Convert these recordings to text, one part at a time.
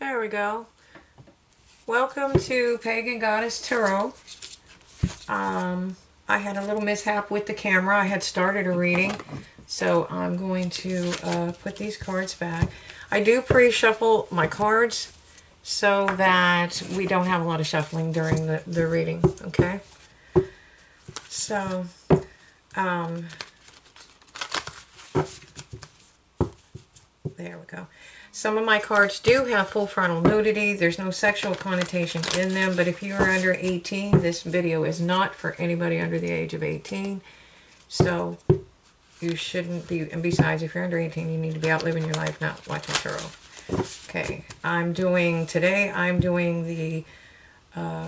There we go. Welcome to Pagan Goddess Tarot. I had a little mishap with the camera. I had started a reading, so I'm going to put these cards back. I do pre-shuffle my cards so that we don't have a lot of shuffling during the reading, okay? So, there we go. Some of my cards do have full frontal nudity. There's no sexual connotation in them, but if you are under 18, this video is not for anybody under the age of 18. So you shouldn't be, and besides, if you're under 18, you need to be out living your life, not watching tarot. Okay, today I'm doing the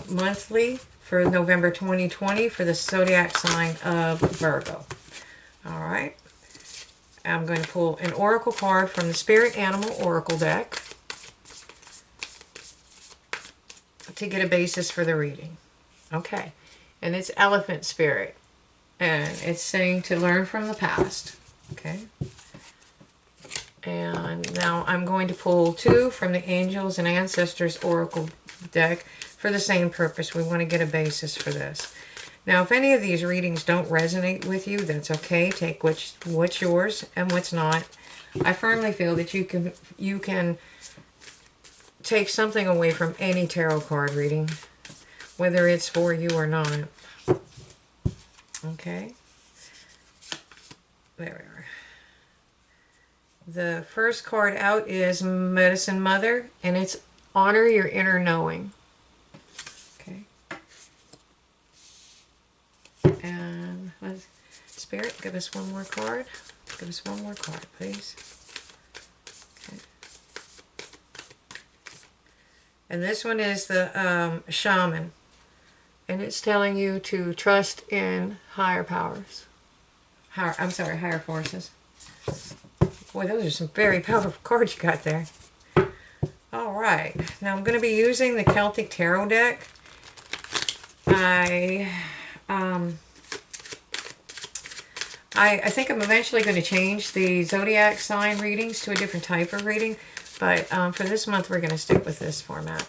monthly for November 2020 for the Zodiac sign of Virgo. All right. I'm going to pull an oracle card from the Spirit Animal Oracle deck to get a basis for the reading. Okay, and it's Elephant Spirit, and it's saying to learn from the past. Okay, and now I'm going to pull two from the Angels and Ancestors Oracle deck for the same purpose. We want to get a basis for this. Now, if any of these readings don't resonate with you, that's okay. Take what's yours and what's not. I firmly feel that you can take something away from any tarot card reading, whether it's for you or not. Okay. There we are. The first card out is Medicine Mother, and it's honor your inner knowing. And Spirit, give us one more card. Give us one more card, please. Okay. And this one is the Shaman. And it's telling you to trust in higher powers. Higher forces. Boy, those are some very powerful cards you got there. Alright. Now I'm going to be using the Celtic Tarot deck. I think I'm eventually going to change the Zodiac sign readings to a different type of reading, but for this month we're going to stick with this format.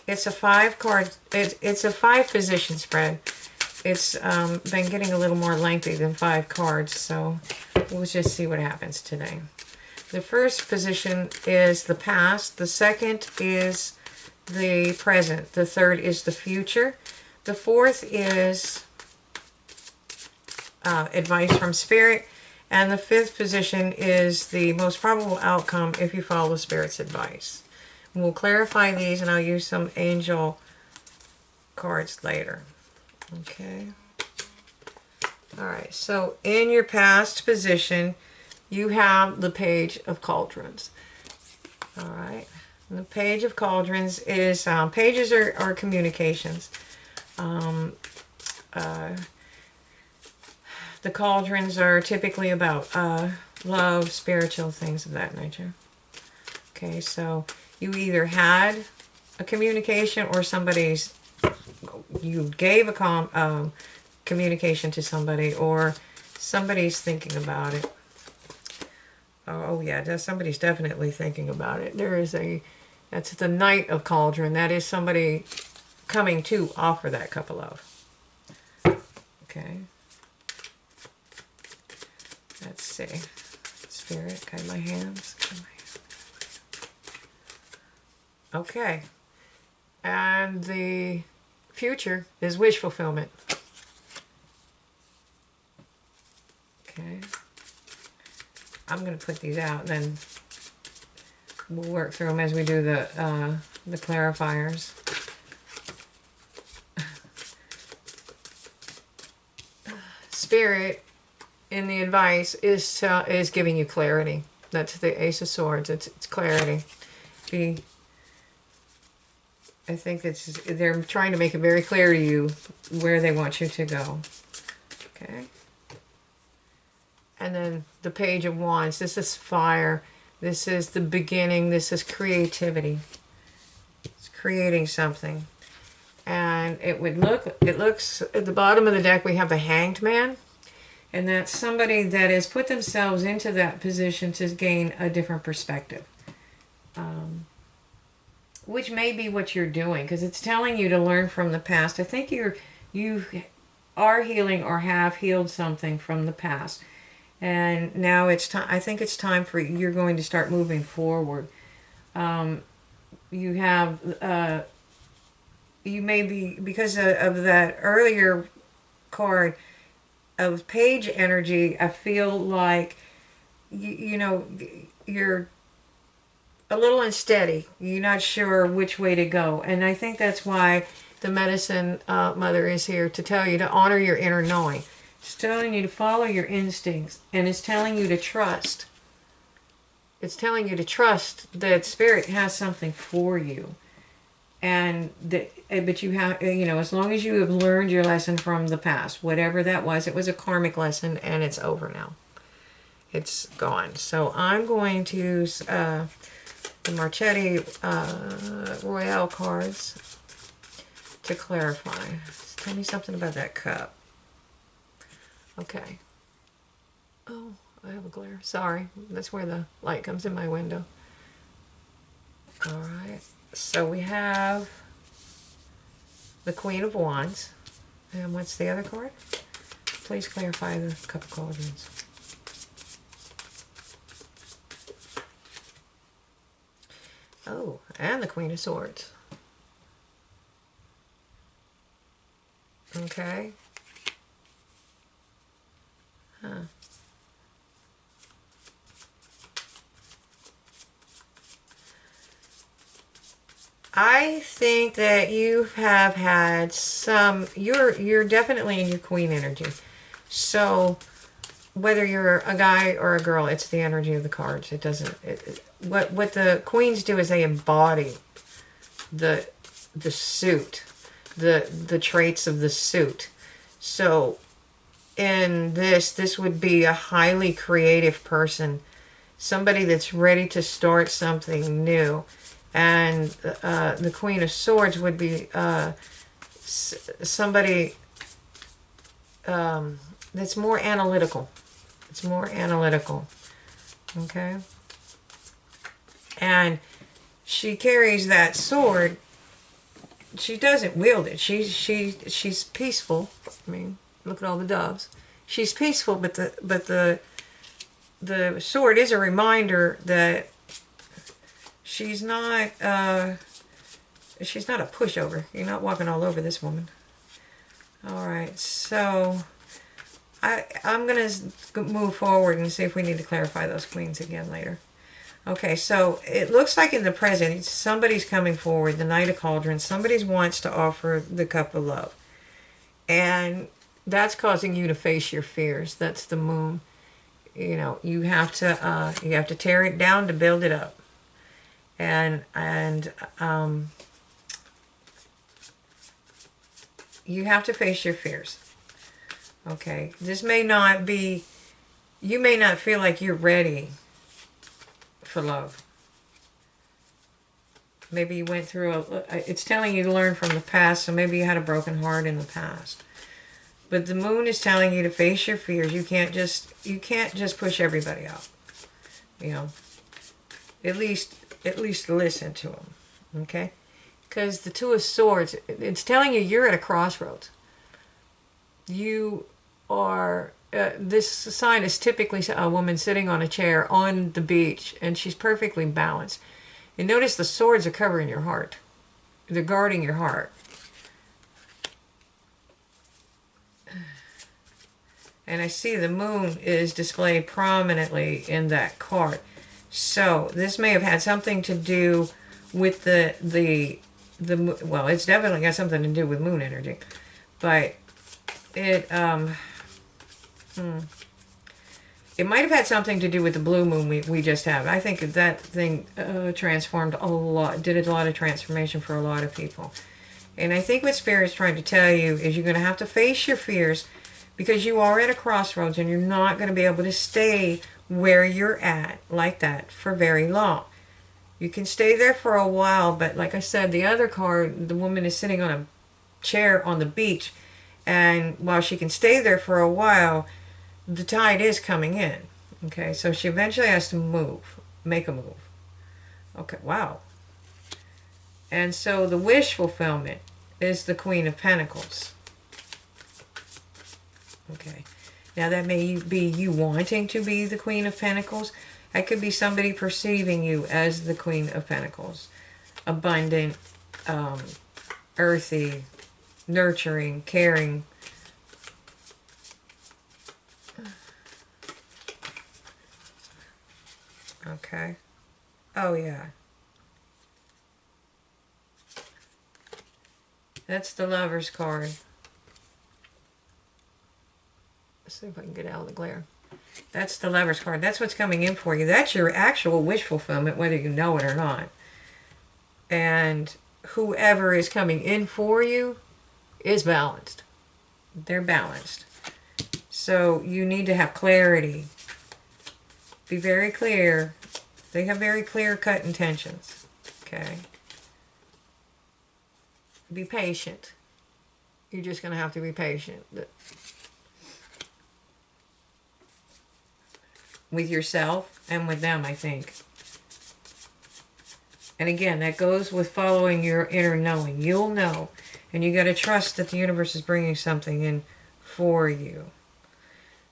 It's a 5-card, it's a 5-position spread. It's been getting a little more lengthy than 5 cards, so we'll just see what happens today. The first position is the past, the second is the present, the third is the future, the fourth is advice from Spirit, and the fifth position is the most probable outcome if you follow Spirit's advice. We'll clarify these, and I'll use some angel cards later. Okay. Alright, so in your past position, you have the Page of Cauldrons. Alright. The Page of Cauldrons is, pages are communications. The cauldrons are typically about love, spiritual, things of that nature. Okay, so you either had a communication or you gave a communication to somebody, or somebody's thinking about it. Oh yeah, somebody's definitely thinking about it. That's the Knight of Cauldron. That is somebody coming to offer that cup of love. Okay. Let's see. Spirit, guide my hands. Okay. And the future is wish fulfillment. Okay. I'm going to put these out, and then we'll work through them as we do the clarifiers. Spirit, in the advice, is giving you clarity. That's the Ace of Swords. It's clarity. I think they're trying to make it very clear to you where they want you to go. Okay. And then the Page of Wands. This is fire. This is the beginning. This is creativity. It's creating something. And it looks at the bottom of the deck, we have the Hanged Man. And that's somebody that has put themselves into that position to gain a different perspective. which may be what you're doing, because it's telling you to learn from the past. I think you are healing or have healed something from the past, and now it's time. I think it's time for you're going to start moving forward. You have you may be, because of that earlier card of page energy, I feel like you know, you're a little unsteady. You're not sure which way to go. And I think that's why the medicine mother is here, to tell you to honor your inner knowing. It's telling you to follow your instincts, and it's telling you to trust. It's telling you to trust that spirit has something for you. And that, but you have, you know, as long as you have learned your lesson from the past, whatever that was, it was a karmic lesson, and it's over now. It's gone. So I'm going to use the Marchetti Royale cards to clarify. Tell me something about that cup. Okay. Oh, I have a glare. Sorry. That's where the light comes in my window. All right. So we have the Queen of Wands. And what's the other card? Please clarify the Cup of Cauldrons. Oh, and the Queen of Swords. Okay. Huh. I think that you have had some, you're definitely in your queen energy. So whether you're a guy or a girl, it's the energy of the cards. It doesn't, what the queens do is they embody the suit, the traits of the suit. So in this would be a highly creative person, somebody that's ready to start something new. And the Queen of Swords would be somebody that's more analytical. It's more analytical. Okay? And she carries that sword. She doesn't wield it. She's peaceful. I mean, look at all the doves. She's peaceful, but the sword is a reminder that she's not a pushover. You're not walking all over this woman. All right, so I'm going to move forward and see if we need to clarify those queens again later. Okay, so it looks like in the present, somebody's coming forward, the Knight of Cauldrons. Somebody wants to offer the Cup of Love. And that's causing you to face your fears. That's the moon. You know, you have to tear it down to build it up. And you have to face your fears. Okay, this may not be, you may not feel like you're ready for love. Maybe you went through it's telling you to learn from the past, so maybe you had a broken heart in the past. But the moon is telling you to face your fears. You can't just push everybody out. You know, at least listen to them. Okay? Because the Two of Swords, it's telling you you're at a crossroads. You are, this sign is typically a woman sitting on a chair on the beach, and she's perfectly balanced. And notice the swords are covering your heart. They're guarding your heart. And I see the moon is displayed prominently in that card. So this may have had something to do with the well, it's definitely got something to do with moon energy. But it it might have had something to do with the blue moon we just have. I think that thing transformed a lot, did a lot of transformation for a lot of people. And I think what Spirit's trying to tell you is you're going to have to face your fears, because you are at a crossroads and you're not going to be able to stay where you're at like that for very long. You can stay there for a while, but like I said, the other card, the woman is sitting on a chair on the beach, and while she can stay there for a while, the tide is coming in. Okay, so she eventually has to move, make a move. Okay, wow. And so the wish fulfillment is the Queen of Pentacles. Okay. Now that may be you wanting to be the Queen of Pentacles. That could be somebody perceiving you as the Queen of Pentacles. Abundant, earthy, nurturing, caring. Okay. Oh, yeah. That's the Lover's card. Let's see if I can get out of the glare. That's the Lover's card. That's what's coming in for you. That's your actual wish fulfillment, whether you know it or not. And whoever is coming in for you is balanced. They're balanced. So you need to have clarity. Be very clear. They have very clear-cut intentions. Okay? Be patient. You're just going to have to be patient. With yourself and with them, I think. And again, that goes with following your inner knowing. You'll know. And you got to trust that the universe is bringing something in for you.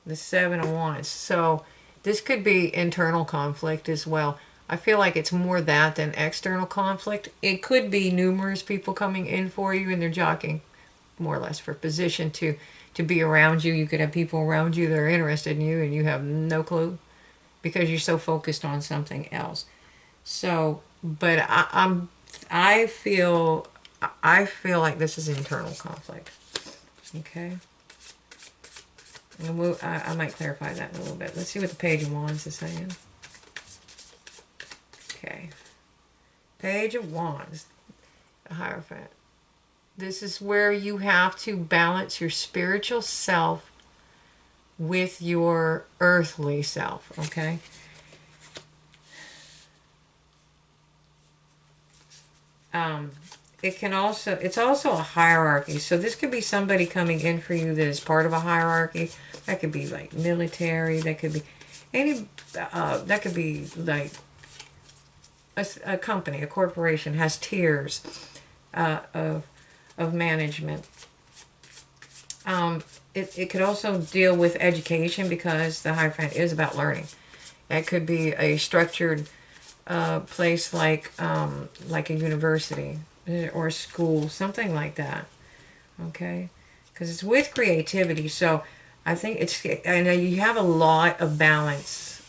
The Seven of Wands. So this could be internal conflict as well. I feel like it's more that than external conflict. It could be numerous people coming in for you and they're jockeying more or less for position to be around you. You could have people around you that are interested in you and you have no clue because you're so focused on something else. So, but I feel like this is internal conflict. Okay. And I might clarify that in a little bit. Let's see what the Page of Wands is saying. Okay. Page of Wands. The Hierophant. This is where you have to balance your spiritual self with your earthly self. Okay. It's also a hierarchy. So this could be somebody coming in for you that is part of a hierarchy. That could be like military. That could be that could be like a company, a corporation has tiers of management. It could also deal with education because the Hierophant is about learning. It could be a structured place like a university or a school, something like that. Okay, because it's with creativity. So I think I know you have a lot of balance.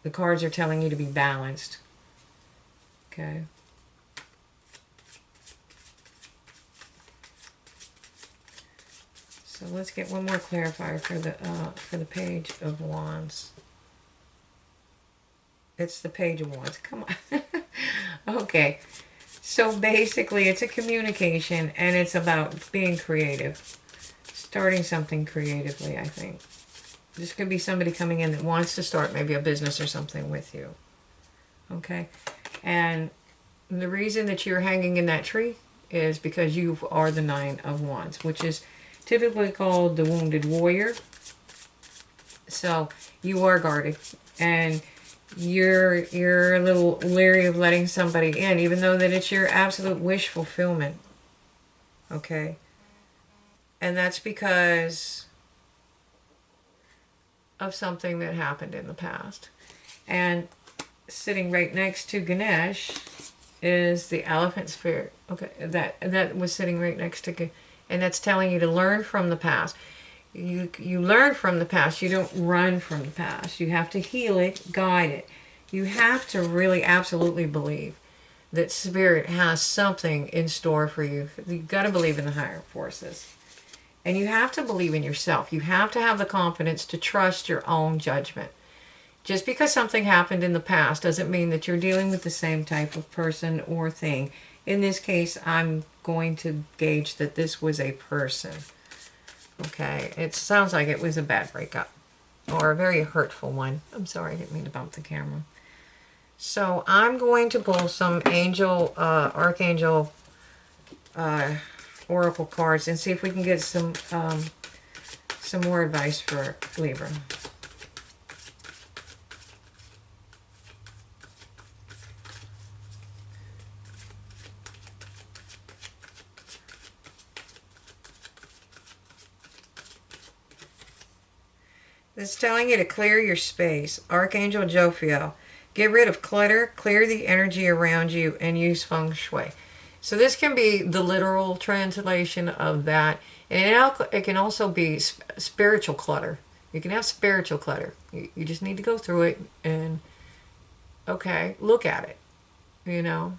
The cards are telling you to be balanced. Okay. So let's get one more clarifier for the Page of Wands. It's the Page of Wands. Come on. Okay. So basically it's a communication and it's about being creative. Starting something creatively, I think. This could be somebody coming in that wants to start maybe a business or something with you. Okay. And the reason that you're hanging in that tree is because you are the Nine of Wands, which is typically called the Wounded Warrior. So you are guarded and you're a little leery of letting somebody in, even though that it's your absolute wish fulfillment. Okay? And that's because of something that happened in the past. And sitting right next to Ganesh is the elephant spirit. Okay, that was sitting right next to, and that's telling you to learn from the past. You learn from the past. You don't run from the past. You have to heal it, guide it. You have to really absolutely believe that Spirit has something in store for you. You've got to believe in the higher forces. And you have to believe in yourself. You have to have the confidence to trust your own judgment. Just because something happened in the past doesn't mean that you're dealing with the same type of person or thing. In this case, I'm going to gauge that this was a person. Okay, it sounds like it was a bad breakup or a very hurtful one. I'm sorry, I didn't mean to bump the camera. So I'm going to pull some Archangel Oracle cards and see if we can get some more advice for Libra. It's telling you to clear your space. Archangel Jophiel. Get rid of clutter, clear the energy around you, and use feng shui. So this can be the literal translation of that. And it can also be spiritual clutter. You can have spiritual clutter. You just need to go through it and, okay, look at it. You know,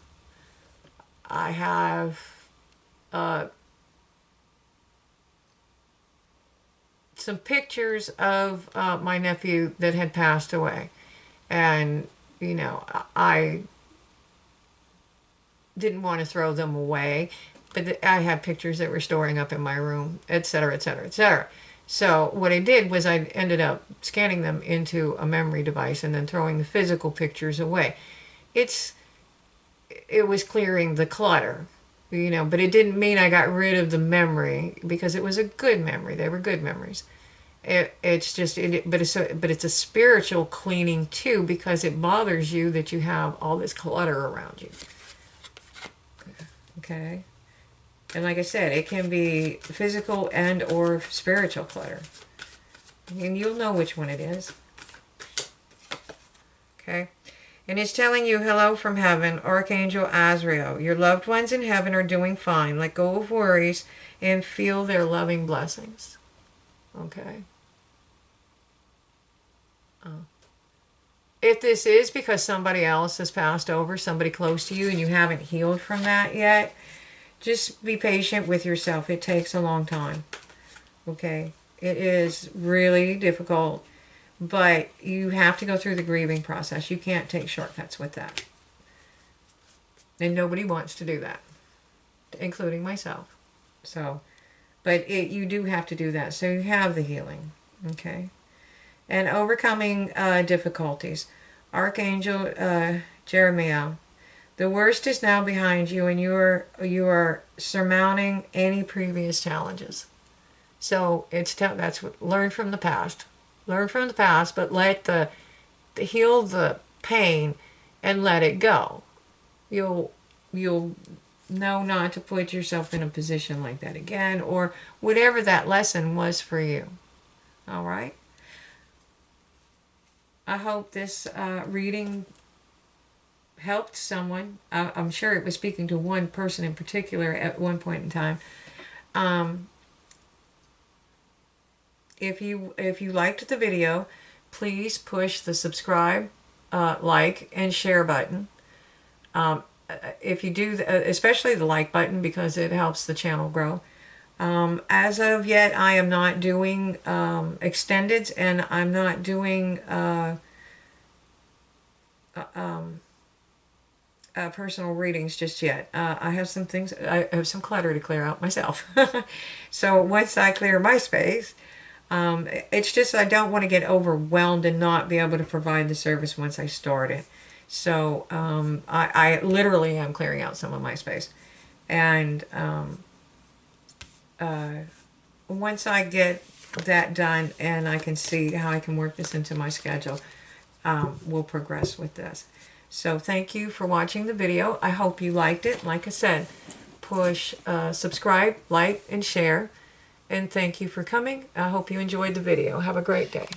I have some pictures of my nephew that had passed away. And, you know, I didn't want to throw them away, but I had pictures that were storing up in my room, etc., etc., etc. So what I did was I ended up scanning them into a memory device and then throwing the physical pictures away. It was clearing the clutter, you know, but it didn't mean I got rid of the memory, because it was a good memory. They were good memories. It's just, but it's a spiritual cleaning too, because it bothers you that you have all this clutter around you. Okay. And like I said, it can be physical and or spiritual clutter. And you'll know which one it is. Okay. And it's telling you, hello from heaven, Archangel Azrael. Your loved ones in heaven are doing fine. Let go of worries and feel their loving blessings. Okay. If this is because somebody else has passed over, somebody close to you, and you haven't healed from that yet, just be patient with yourself. It takes a long time. Okay? It is really difficult, but you have to go through the grieving process. You can't take shortcuts with that. And nobody wants to do that, including myself. So, but you do have to do that. So you have the healing. Okay? And overcoming difficulties. Archangel Jeremiah. The worst is now behind you, and you are surmounting any previous challenges. So that's what, learn from the past. Learn from the past, but heal the pain and let it go. You'll know not to put yourself in a position like that again, or whatever that lesson was for you. All right? I hope this reading helped someone. I'm sure it was speaking to one person in particular at one point in time. If you liked the video, please push the subscribe, like, and share button. If you do, especially the like button, because it helps the channel grow. As of yet, I am not doing extendeds, and I'm not doing personal readings just yet. I have some things, I have some clutter to clear out myself. So once I clear my space, it's just I don't want to get overwhelmed and not be able to provide the service once I start it. So I literally am clearing out some of my space. And once I get that done and I can see how I can work this into my schedule, we'll progress with this. So thank you for watching the video. I hope you liked it. Like I said, push subscribe, like, and share. And thank you for coming. I hope you enjoyed the video. Have a great day.